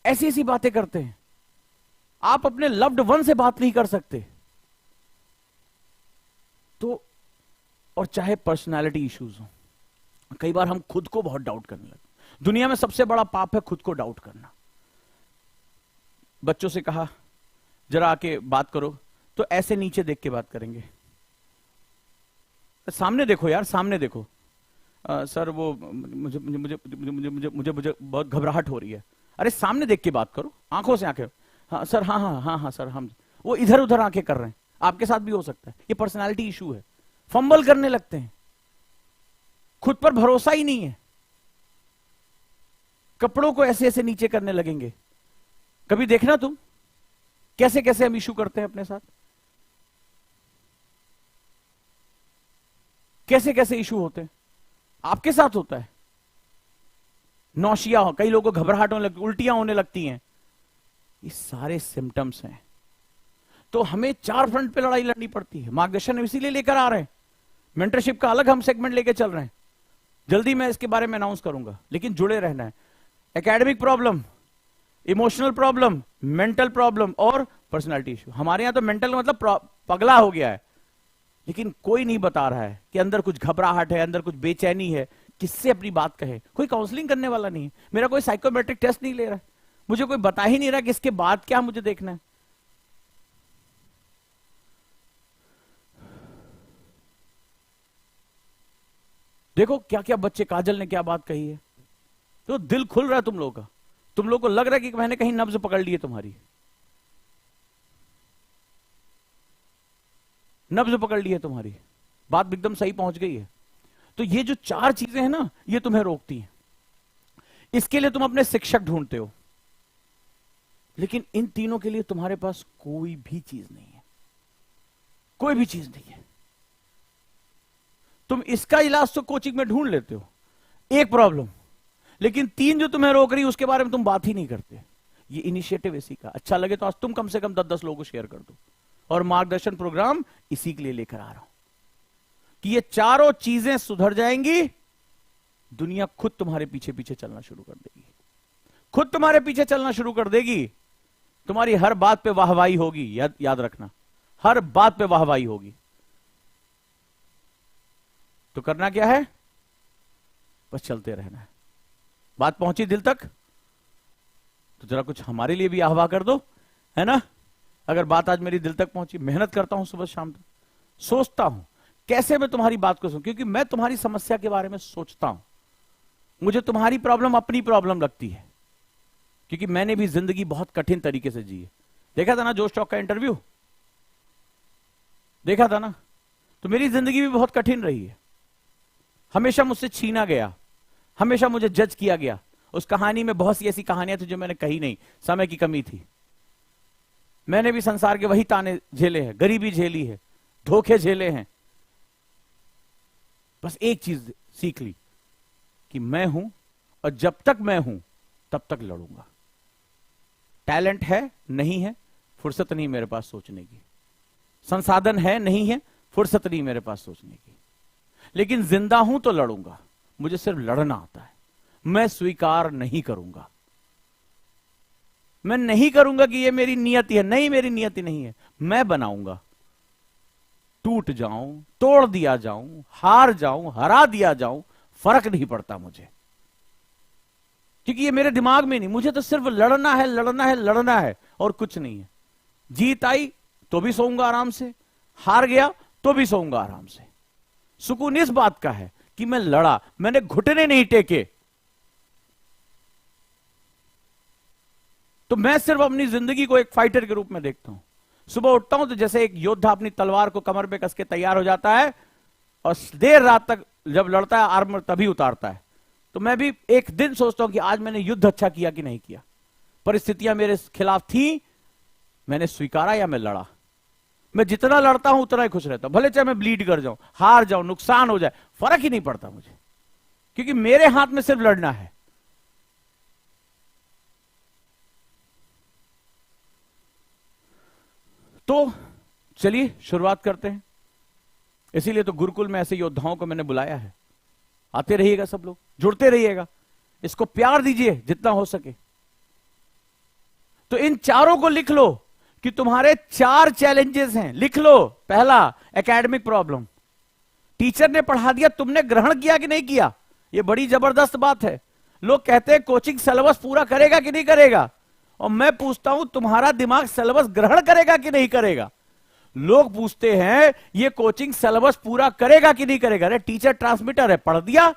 ऐसी ऐसी बातें करते हैं। आप अपने लव्ड वन से बात नहीं कर सकते तो, और चाहे पर्सनालिटी इश्यूज हो, कई बार हम खुद को बहुत डाउट करने लगते। दुनिया में सबसे बड़ा पाप है खुद को डाउट करना। बच्चों से कहा जरा आके बात करो, तो ऐसे नीचे देख के बात करेंगे, सामने देखो यार, सामने देखो। सर वो मुझे मुझे मुझे मुझे मुझे मुझे मुझे मुझे बहुत घबराहट हो रही है। अरे सामने देख के बात करो, आंखों से आंखें। हाँ सर, हाँ हाँ हाँ हाँ सर, हम। वो इधर उधर आंखें कर रहे हैं। आपके साथ भी हो सकता है, ये पर्सनालिटी इशू है। फंबल करने लगते हैं, खुद पर भरोसा ही नहीं है, कपड़ों को ऐसे ऐसे नीचे करने लगेंगे। कभी देखना तुम कैसे कैसे हम इशू करते हैं अपने साथ, कैसे कैसे इशू होते हैं। आपके साथ होता है, नौशिया हो, कई लोगों को घबराहट होने लगती, उल्टियां होने लगती हैं, ये सारे सिम्टम्स हैं। तो हमें 4 फ्रंट पे लड़ाई लड़नी पड़ती है। मार्गदर्शन इसीलिए लेकर आ रहे हैं, मेंटरशिप का अलग हम सेगमेंट लेके चल रहे हैं, जल्दी मैं इसके बारे में अनाउंस करूंगा, लेकिन जुड़े रहना है। Academic problem, emotional problem, mental problem और पर्सनालिटी इशू। हमारे यहां तो मेंटल मतलब पगला हो गया है, लेकिन कोई नहीं बता रहा है कि अंदर कुछ घबराहट है, अंदर कुछ बेचैनी है, किससे अपनी बात कहे। कोई काउंसलिंग करने वाला नहीं है, मेरा कोई साइकोमेट्रिक टेस्ट नहीं ले रहा है, मुझे कोई बता ही नहीं रहा कि इसके बाद क्या मुझे देखना है। देखो क्या क्या बच्चे, काजल ने क्या बात कही है, तो दिल खुल रहा है तुम लोगों का। तुम लोगों को लग रहा है कि मैंने कहीं नब्ज पकड़ ली है तुम्हारी, नब्ज पकड़ ली है तुम्हारी, बात एकदम सही पहुंच गई है। तो ये जो 4 चीजें हैं ना, ये तुम्हें रोकती हैं। इसके लिए तुम अपने शिक्षक ढूंढते हो, लेकिन इन तीनों के लिए तुम्हारे पास कोई भी चीज नहीं है, कोई भी चीज नहीं है। तुम इसका इलाज तो कोचिंग में ढूंढ लेते हो, एक प्रॉब्लम, लेकिन 3 जो तुम्हें रोक रही उसके बारे में तुम बात ही नहीं करते। ये इनिशिएटिव इसी का। अच्छा लगे तो आज तुम कम से कम 10-10 लोगों को शेयर कर दो, और मार्गदर्शन प्रोग्राम इसी के लिए लेकर आ रहा हूं कि ये चारों चीजें सुधर जाएंगी, दुनिया खुद तुम्हारे पीछे पीछे चलना शुरू कर देगी, खुद तुम्हारे पीछे चलना शुरू कर देगी। तुम्हारी हर बात पे वाहवाही होगी, याद रखना, हर बात पे वाहवाही होगी। तो करना क्या है, बस चलते रहना है। बात पहुंची दिल तक तो जरा कुछ हमारे लिए भी आह्वान कर दो, है ना। अगर बात आज मेरी दिल तक पहुंची, मेहनत करता हूं सुबह शाम तक, सोचता हूं कैसे मैं तुम्हारी बात को सुनूं, क्योंकि मैं तुम्हारी समस्या के बारे में सोचता हूं। मुझे तुम्हारी प्रॉब्लम अपनी प्रॉब्लम लगती है, क्योंकि मैंने भी जिंदगी बहुत कठिन तरीके से जी है। देखा था ना जोश टॉक का इंटरव्यू, देखा था ना। तो मेरी जिंदगी भी बहुत कठिन रही है, हमेशा मुझसे छीना गया, हमेशा मुझे जज किया गया। उस कहानी में बहुत सी ऐसी कहानियां थी जो मैंने कही नहीं, समय की कमी थी। मैंने भी संसार के वही ताने झेले हैं, गरीबी झेली है, धोखे झेले हैं। बस एक चीज सीख ली कि मैं हूं, और जब तक मैं हूं तब तक लड़ूंगा। टैलेंट है नहीं है, फुर्सत नहीं मेरे पास सोचने की, संसाधन है नहीं है, फुर्सत नहीं मेरे पास सोचने की, लेकिन जिंदा हूं तो लड़ूंगा, मुझे सिर्फ लड़ना आता है, मैं स्वीकार नहीं करूंगा, मैं नहीं करूंगा कि ये मेरी नियति है, नहीं मेरी नियति नहीं है, मैं बनाऊंगा, टूट जाऊं, तोड़ दिया जाऊं, हार जाऊं, हरा दिया जाऊं, फर्क नहीं पड़ता मुझे, क्योंकि ये मेरे दिमाग में नहीं, मुझे तो सिर्फ लड़ना है, लड़ना है, लड़ना है और कुछ नहीं है। जीत आई तो भी सोऊंगा आराम से, हार गया तो भी सोऊंगा आराम से। सुकून इस बात का है कि मैं लड़ा, मैंने घुटने नहीं टेके। तो मैं सिर्फ अपनी जिंदगी को एक फाइटर के रूप में देखता हूं। सुबह उठता हूं तो जैसे एक योद्धा अपनी तलवार को कमर पे कस के तैयार हो जाता है और देर रात तक जब लड़ता है आर्मर तभी उतारता है। तो मैं भी एक दिन सोचता हूं कि आज मैंने युद्ध अच्छा किया कि नहीं किया, परिस्थितियां मेरे खिलाफ थी, मैंने स्वीकारा या मैं लड़ा। मैं जितना लड़ता हूं उतना ही खुश रहता हूं, भले चाहे मैं ब्लीड कर जाऊं, हार जाऊं, नुकसान हो जाए, फर्क ही नहीं पड़ता मुझे, क्योंकि मेरे हाथ में सिर्फ लड़ना है। तो चलिए शुरुआत करते हैं। इसीलिए तो गुरुकुल में ऐसे योद्धाओं को मैंने बुलाया है। आते रहिएगा सब लोग, जुड़ते रहिएगा, इसको प्यार दीजिए जितना हो सके। तो इन चारों को लिख लो कि तुम्हारे 4 चैलेंजेस हैं, लिख लो। पहला, एकेडमिक प्रॉब्लम, टीचर ने पढ़ा दिया, तुमने ग्रहण किया कि नहीं किया। यह बड़ी जबरदस्त बात है। लोग कहते हैं कोचिंग सिलेबस पूरा करेगा कि नहीं करेगा, और मैं पूछता हूं तुम्हारा दिमाग सिलेबस ग्रहण करेगा कि नहीं करेगा। लोग पूछते हैं ये कोचिंग सिलेबस पूरा करेगा कि नहीं करेगा। अरे टीचर ट्रांसमीटर है, पढ़ दिया।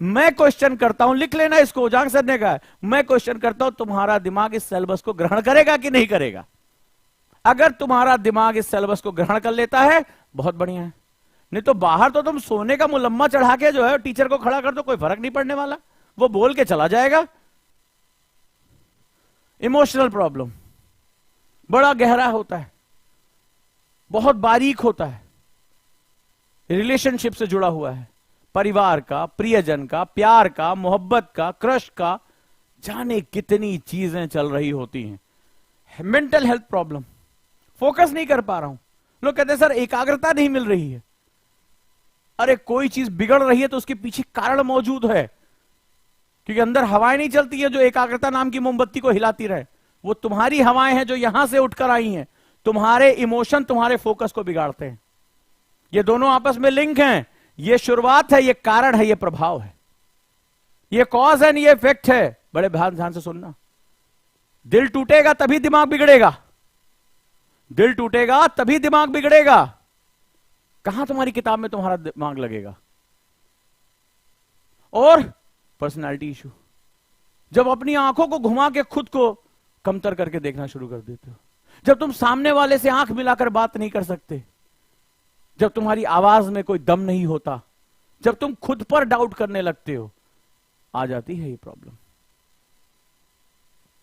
मैं क्वेश्चन करता हूं, लिख लेना इसको, जांग सर ने कहा है, मैं क्वेश्चन करता हूं तुम्हारा दिमाग इस सिलेबस को ग्रहण करेगा कि नहीं करेगा। अगर तुम्हारा दिमाग इस सिलेबस को ग्रहण कर लेता है बहुत बढ़िया है, नहीं तो बाहर तो तुम सोने का मुलम्मा चढ़ा के जो है टीचर को खड़ा कर दो, कोई फर्क नहीं पड़ने वाला, वो बोल के चला जाएगा। इमोशनल प्रॉब्लम बड़ा गहरा होता है, बहुत बारीक होता है, रिलेशनशिप से जुड़ा हुआ है, परिवार का, प्रियजन का, प्यार का, मोहब्बत का, क्रश का, जाने कितनी चीजें चल रही होती हैं। मेंटल हेल्थ प्रॉब्लम, फोकस नहीं कर पा रहा हूं। लोग कहते हैं सर एकाग्रता नहीं मिल रही है। अरे कोई चीज बिगड़ रही है तो उसके पीछे कारण मौजूद है, क्योंकि अंदर हवाएं नहीं चलती है जो एकाग्रता नाम की मोमबत्ती को हिलाती रहे। वो तुम्हारी हवाएं हैं जो यहां से उठकर आई हैं। तुम्हारे इमोशन तुम्हारे फोकस को बिगाड़ते हैं। ये दोनों आपस में लिंक हैं। ये शुरुआत है, ये कारण है, ये प्रभाव है, ये कॉज है, ये इफेक्ट है। बड़े ध्यान से सुनना। दिल टूटेगा तभी दिमाग बिगड़ेगा, दिल टूटेगा तभी दिमाग बिगड़ेगा। कहां तुम्हारी किताब में तुम्हारा दिमाग लगेगा। और पर्सनालिटी इशू, जब अपनी आंखों को घुमा के खुद को कमतर करके देखना शुरू कर देते हो, जब तुम सामने वाले से आंख मिलाकर बात नहीं कर सकते, जब तुम्हारी आवाज में कोई दम नहीं होता, जब तुम खुद पर डाउट करने लगते हो, आ जाती है ये प्रॉब्लम,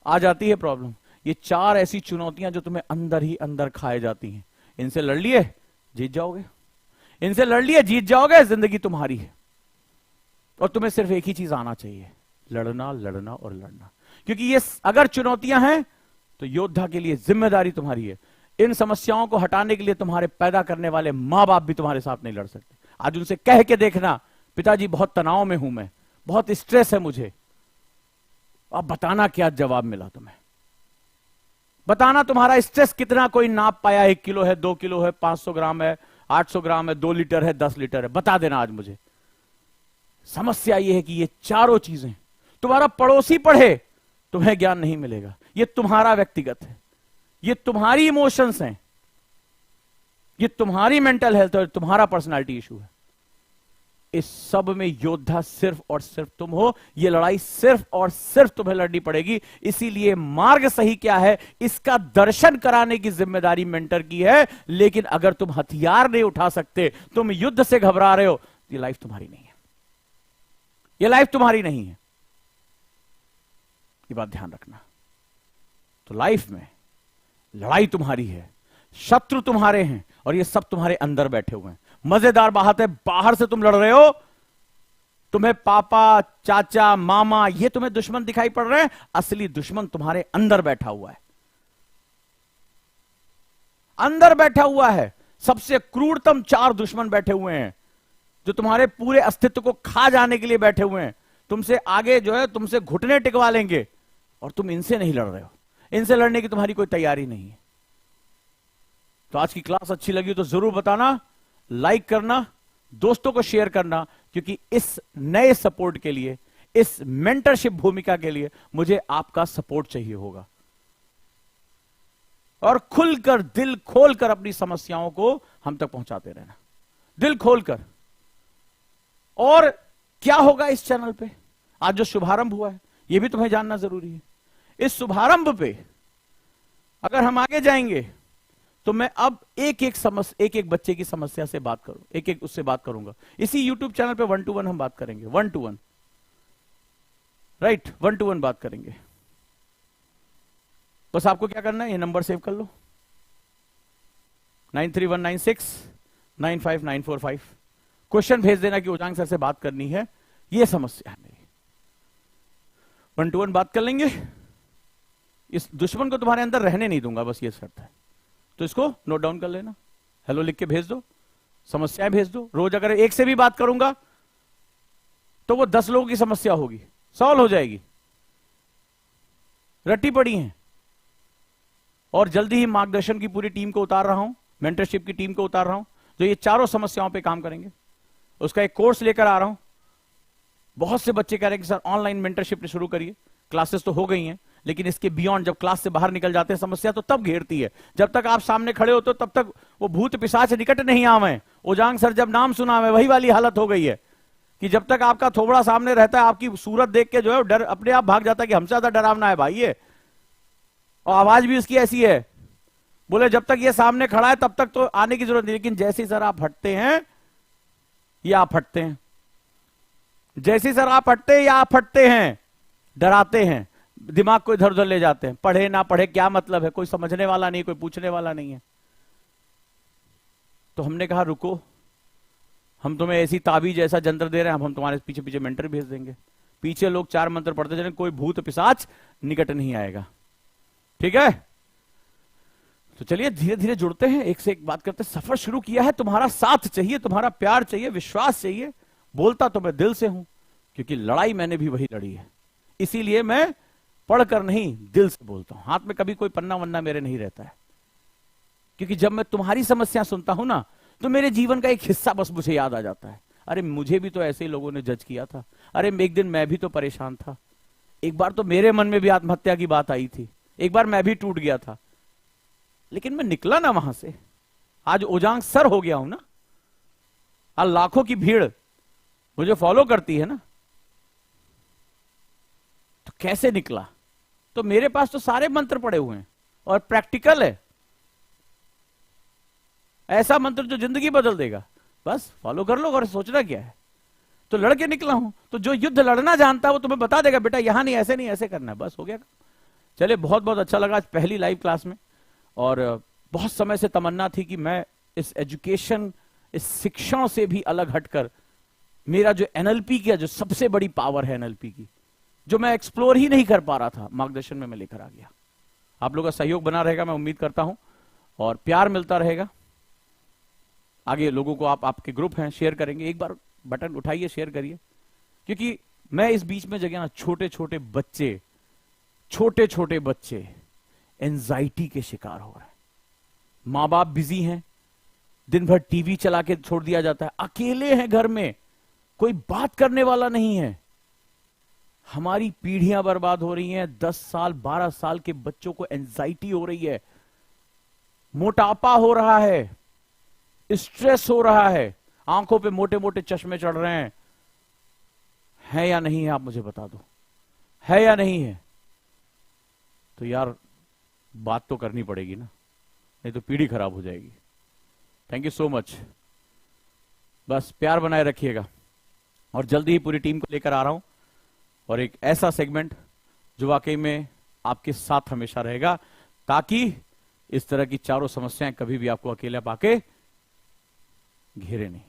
आ जाती है प्रॉब्लम। ये 4 ऐसी चुनौतियां जो तुम्हें अंदर ही अंदर खाए जाती हैं। इनसे लड़ लिए जीत जाओगे, इनसे लड़ लिए जीत जाओगे, जिंदगी तुम्हारी है। और तुम्हें सिर्फ एक ही चीज आना चाहिए, लड़ना, लड़ना और लड़ना। क्योंकि ये अगर चुनौतियां हैं तो योद्धा के लिए जिम्मेदारी तुम्हारी है। इन समस्याओं को हटाने के लिए तुम्हारे पैदा करने वाले मां बाप भी तुम्हारे साथ नहीं लड़ सकते। आज उनसे कह के देखना, पिताजी बहुत तनाव में हूं, मैं बहुत स्ट्रेस है मुझे। अब बताना क्या जवाब मिला तुम्हें, बताना तुम्हारा स्ट्रेस कितना कोई नाप पाया। 1 किलो है, 2 किलो है, 500 ग्राम है, 800 ग्राम है, 2 लीटर है, 10 लीटर है, बता देना आज मुझे। समस्या यह है कि ये चारों चीजें तुम्हारा पड़ोसी पढ़े तुम्हें ज्ञान नहीं मिलेगा। ये तुम्हारा व्यक्तिगत है, ये तुम्हारी इमोशंस हैं, ये तुम्हारी मेंटल हेल्थ और तुम्हारा पर्सनालिटी इशू है। इस सब में योद्धा सिर्फ और सिर्फ तुम हो। ये लड़ाई सिर्फ और सिर्फ तुम्हें लड़नी पड़ेगी। इसीलिए मार्ग सही क्या है इसका दर्शन कराने की जिम्मेदारी मेंटर की है। लेकिन अगर तुम हथियार नहीं उठा सकते, तुम युद्ध से घबरा रहे हो, ये लाइफ तुम्हारी नहीं है, ये लाइफ तुम्हारी नहीं है। ये बात ध्यान रखना। तो लाइफ में लड़ाई तुम्हारी है, शत्रु तुम्हारे हैं, और ये सब तुम्हारे अंदर बैठे हुए हैं। मजेदार बात है, बाहर से तुम लड़ रहे हो, तुम्हें पापा, चाचा, मामा ये तुम्हें दुश्मन दिखाई पड़ रहे हैं, असली दुश्मन तुम्हारे अंदर बैठा हुआ है। अंदर बैठा हुआ है। सबसे क्रूरतम 4 दुश्मन बैठे हुए हैं जो तुम्हारे पूरे अस्तित्व को खा जाने के लिए बैठे हुए हैं। तुमसे आगे जो है तुमसे घुटने टिकवा लेंगे और तुम इनसे नहीं लड़ रहे हो। इनसे लड़ने की तुम्हारी कोई तैयारी नहीं है। तो आज की क्लास अच्छी लगी तो जरूर बताना, लाइक करना, दोस्तों को शेयर करना, क्योंकि इस नए सपोर्ट के लिए, इस मेंटरशिप भूमिका के लिए मुझे आपका सपोर्ट चाहिए होगा। और खुलकर, दिल खोलकर अपनी समस्याओं को हम तक पहुंचाते रहना, दिल खोलकर। और क्या होगा इस चैनल पे? आज जो शुभारंभ हुआ है यह भी तुम्हें जानना जरूरी है। इस शुभारंभ पे अगर हम आगे जाएंगे तो मैं अब एक एक बच्चे की समस्या से बात करूं, एक एक उससे बात करूंगा। इसी YouTube चैनल पे 1 to 1 हम बात करेंगे, 1 to 1, राइट, 1 to 1 बात करेंगे। बस आपको क्या करना है, ये नंबर सेव कर लो, 9319695945। क्वेश्चन भेज देना कि उजांग सर से बात करनी है, ये समस्या है मेरी। 1 to 1 बात कर लेंगे। इस दुश्मन को तुम्हारे अंदर रहने नहीं दूंगा, बस ये शर्त है। तो इसको नोट डाउन कर लेना, हेलो लिख के भेज दो, समस्याएं भेज दो। रोज अगर एक से भी बात करूंगा तो वो 10 लोगों की समस्या होगी, सॉल्व हो जाएगी। रट्टी पड़ी हैं। और जल्दी ही मार्गदर्शन की पूरी टीम को उतार रहा हूं, मेंटरशिप की टीम को उतार रहा हूं, जो ये चारों समस्याओं पे काम करेंगे। उसका एक कोर्स लेकर आ रहा हूं। बहुत से बच्चे कह रहे हैं कि सर ऑनलाइन मेंटरशिप शुरू करिए। क्लासेस तो हो गई हैं, लेकिन इसके बियॉन्ड जब क्लास से बाहर निकल जाते हैं समस्या तो तब घेरती है। जब तक आप सामने खड़े होते हो तब तक वो भूत पिशाच निकट नहीं आवे। उजांग सर जब नाम सुना है वही वाली हालत हो गई है कि जब तक आपका थोबड़ा सामने रहता है, आपकी सूरत देख के जो है डर अपने आप भाग जाता है कि हमसे ज्यादा डरावना है भाई ये। और आवाज भी उसकी ऐसी है, बोले जब तक ये सामने खड़ा है तब तक तो आने की जरूरत नहीं, लेकिन जैसे ही सर आप हटते हैं या आप हटते हैं, जैसे ही सर आप हटते हैं या आप हटते हैं, डराते हैं, दिमाग को इधर उधर ले जाते हैं। पढ़े ना पढ़े क्या मतलब है, कोई समझने वाला नहीं, कोई पूछने वाला नहीं है। तो हमने कहा रुको, हम तुम्हें ऐसी ताबीज ऐसा जंतर दे रहे हैं, हम तुम्हारे पीछे पीछे मेंटर भेज देंगे। पीछे लोग 4 मंत्र पढ़ते चले, कोई भूत पिशाच निकट नहीं आएगा। ठीक है, तो चलिए धीरे धीरे जुड़ते हैं, एक से एक बात करते हैं। सफर शुरू किया है, तुम्हारा साथ चाहिए, तुम्हारा प्यार चाहिए, विश्वास चाहिए। बोलता तो मैं दिल से हूं, क्योंकि लड़ाई मैंने भी वही लड़ी है। इसीलिए मैं पढ़कर नहीं, दिल से बोलता हूं। हाथ में कभी कोई पन्ना वन्ना मेरे नहीं रहता है, क्योंकि जब मैं तुम्हारी समस्या सुनता हूं ना, तो मेरे जीवन का एक हिस्सा बस मुझे याद आ जाता है। अरे मुझे भी तो ऐसे ही लोगों ने जज किया था। अरे एक दिन मैं भी तो परेशान था। एक बार तो मेरे मन में भी आत्महत्या की बात आई थी। एक बार मैं भी टूट गया था, लेकिन मैं निकला ना वहां से। आज उजांग सर हो गया हूं ना। आज लाखों की भीड़ मुझे फॉलो करती है ना। तो कैसे निकला? तो मेरे पास तो सारे मंत्र पड़े हुए हैं और प्रैक्टिकल है। ऐसा मंत्र जो जिंदगी बदल देगा, बस फॉलो कर लो। और सोचना क्या है? तो लड़के निकला हूं, तो जो युद्ध लड़ना जानता है वो तुम्हें बता देगा, बेटा यहां नहीं, ऐसे नहीं, ऐसे करना है, बस हो गया। चलिए, बहुत बहुत अच्छा लगा आज पहली लाइव क्लास में। और बहुत समय से तमन्ना थी कि मैं इस एजुकेशन, इस शिक्षण से भी अलग हटकर मेरा जो एनएलपी की जो सबसे बड़ी पावर है, एनएलपी की, जो मैं एक्सप्लोर ही नहीं कर पा रहा था, मार्गदर्शन में मैं लेकर आ गया। आप लोगों का सहयोग बना रहेगा, मैं उम्मीद करता हूं, और प्यार मिलता रहेगा। आगे लोगों को आपके ग्रुप हैं, शेयर करेंगे। एक बार बटन उठाइए, शेयर करिए, क्योंकि मैं इस बीच में जगह ना छोटे छोटे बच्चे एंजाइटी के शिकार हो रहे हैं। माँ बाप बिजी हैं, दिन भर टीवी चला के छोड़ दिया जाता है, अकेले हैं घर में, कोई बात करने वाला नहीं है। हमारी पीढ़ियां बर्बाद हो रही हैं। 10 साल 12 साल के बच्चों को एंजाइटी हो रही है, मोटापा हो रहा है, स्ट्रेस हो रहा है, आंखों पे मोटे मोटे चश्मे चढ़ रहे हैं। है या नहीं है, आप मुझे बता दो, है या नहीं है? तो यार बात तो करनी पड़ेगी ना, नहीं तो पीढ़ी खराब हो जाएगी। Thank you so much. बस प्यार बनाए रखिएगा, और जल्दी ही पूरी टीम को लेकर आ रहा हूं, और एक ऐसा सेगमेंट जो वाकई में आपके साथ हमेशा रहेगा, ताकि इस तरह की चारों समस्याएं कभी भी आपको अकेले पाके घेरे नहीं।